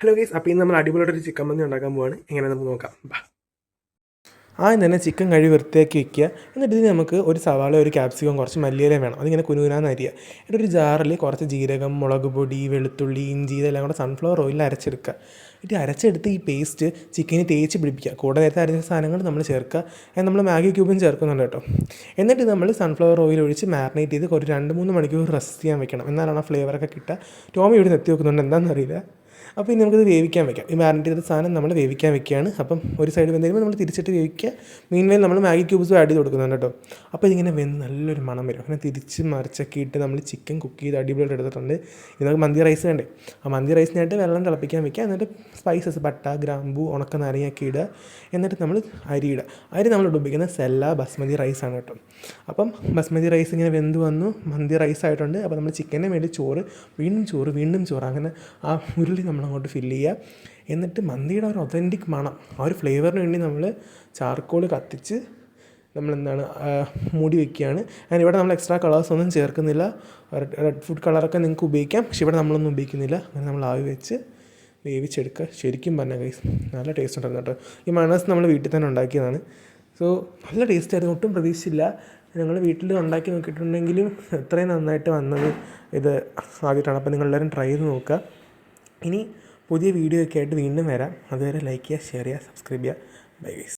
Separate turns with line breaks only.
Hello guys, അപ്പോൾ ഇന്ന് നമ്മൾ അടിപൊളിയായിട്ടൊരു ചിക്കൻ മന്തി ഉണ്ടാക്കാൻ പോവാണ്. എങ്ങനെ നമുക്ക് നോക്കാം.
ആദ്യം തന്നെ ചിക്കൻ കഴുകി വൃത്തിയാക്കി വെക്കുക. എന്നിട്ട് ഇതിന് നമുക്ക് ഒരു സവാള, ഒരു ക്യാപ്സിക്കം, കുറച്ച് മല്ലിയിലയും വേണം. അതിങ്ങനെ കുനുകുനാന്ന് അരിയുക. എന്നിട്ട് ഒരു ജാറിൽ കുറച്ച് ജീരകം, മുളക് പൊടി, വെളുത്തുള്ളി, ഇഞ്ചി ഇതെല്ലാം കൂടെ സൺഫ്ലവർ ഓയിലിൽ അരച്ചെടുക്കുക. എന്നിട്ട് അരച്ചെടുത്ത് ഈ പേസ്റ്റ് ചിക്കനിൽ തേച്ച് പിടിപ്പിക്കുക. കൂടെ നേരത്തെ അരച്ച സാധനങ്ങൾ നമ്മൾ ചേർക്കുക. നമ്മൾ മാഗി ക്യൂബും ചേർക്കുന്നുണ്ട് കേട്ടോ. എന്നിട്ട് നമ്മൾ സൺഫ്ലവർ ഓയിൽ ഒഴിച്ച് മാരിനേറ്റ് ചെയ്ത് ഒരു 2-3 മണിക്കൂർ റെസ്റ്റ് ചെയ്യാൻ വെക്കണം. എന്നാലാണ് ആ ഫ്ലേവറൊക്കെ കിട്ടുക. ടോമി ഇവിടെ എത്തി വെക്കുന്നുണ്ട്, എന്താണെന്നറിയില്ല. അപ്പോൾ ഇനി നമുക്കിത് വേവിക്കാൻ വെക്കാം. ഈ മാരിനേറ്റ് ചെയ്ത സാധനം നമ്മൾ വേവിക്കാൻ വെക്കുകയാണ്. അപ്പം ഒരു സൈഡ് വെന്ത് നമ്മൾ തിരിച്ചിട്ട് വേവിക്കുക. മീൻവെയിൽ നമ്മൾ മാഗി ക്യൂബ്സും ആഡ് ചെയ്ത് കൊടുക്കുന്നുണ്ട് കേട്ടോ. അപ്പോൾ ഇതിങ്ങനെ വെന്ത് നല്ലൊരു മണം വരും. അങ്ങനെ തിരിച്ച് മറിച്ചൊക്കെ ഇട്ട് നമ്മൾ ചിക്കൻ കുക്ക് ചെയ്ത് അടിപൊളിയായിട്ട് എടുത്തിട്ടുണ്ട്. ഇതൊക്കെ മന്തി റൈസ് വേണ്ടേ. ആ മന്തി റൈസിനായിട്ട് വെള്ളം തിളപ്പിക്കാൻ വെക്കുക. എന്നിട്ട് സ്പൈസസ് പട്ട, ഗ്രാമ്പൂ, ഉണക്ക നാരങ്ങയൊക്കെ ഇടുക. എന്നിട്ട് നമ്മൾ അരി ഇടുക. അരി നമ്മൾ ഉപയോഗിക്കുന്ന സെല്ല ബസ്മതി റൈസാണ് കേട്ടോ. അപ്പം ബസ്മതി റൈസ് ഇങ്ങനെ വെന്ത് വന്നു, മന്തി റൈസ് ആയിട്ടുണ്ട്. അപ്പോൾ നമ്മൾ ചിക്കൻ്റെ മേളിൽ ചോറ്, വീണ്ടും ചോറ്, അങ്ങനെ ആ ഉരുളി നമ്മളങ്ങോട്ട് ഫില്ല് ചെയ്യുക. എന്നിട്ട് മന്തിയുടെ ഒരു ഒതൻറ്റിക് മണം, ആ ഒരു ഫ്ലേവറിന് വേണ്ടി നമ്മൾ ചാർക്കോൾ കത്തിച്ച് നമ്മളെന്താണ് മൂടി വയ്ക്കുകയാണ്. അതിന് ഇവിടെ നമ്മൾ എക്സ്ട്രാ കളേഴ്സ് ഒന്നും ചേർക്കുന്നില്ല. റെഡ് ഫുഡ് കളറൊക്കെ നിങ്ങൾക്ക് ഉപയോഗിക്കാം, പക്ഷെ ഇവിടെ നമ്മളൊന്നും ഉപയോഗിക്കുന്നില്ല. അങ്ങനെ നമ്മൾ ആവി വെച്ച് വേവിച്ചെടുക്കുക. ശരിക്കും പറഞ്ഞാൽ ഗൈസ് നല്ല ടേസ്റ്റ് ഉണ്ടായിരുന്നു കേട്ടോ. ഈ മണസ് നമ്മൾ വീട്ടിൽ തന്നെ ഉണ്ടാക്കിയതാണ്. സോ നല്ല ടേസ്റ്റായിരുന്നു, ഒട്ടും പ്രതീക്ഷിച്ചില്ല. ഞങ്ങൾ വീട്ടിൽ ഉണ്ടാക്കി നോക്കിയിട്ടുണ്ടെങ്കിലും എത്രയും നന്നായിട്ട് വന്നത് ഇത് ആദ്യമായിട്ടാണ്. അപ്പോൾ നിങ്ങളെല്ലാവരും ട്രൈ ചെയ്ത് നോക്കുക. ഇനി പുതിയ വീഡിയോ ഒക്കെ ആയിട്ട് വീണ്ടും വരാം. അതുവരെ ലൈക്ക് ചെയ്യുക, ഷെയർ ചെയ്യുക, സബ്സ്ക്രൈബ് ചെയ്യുക. Bye guys.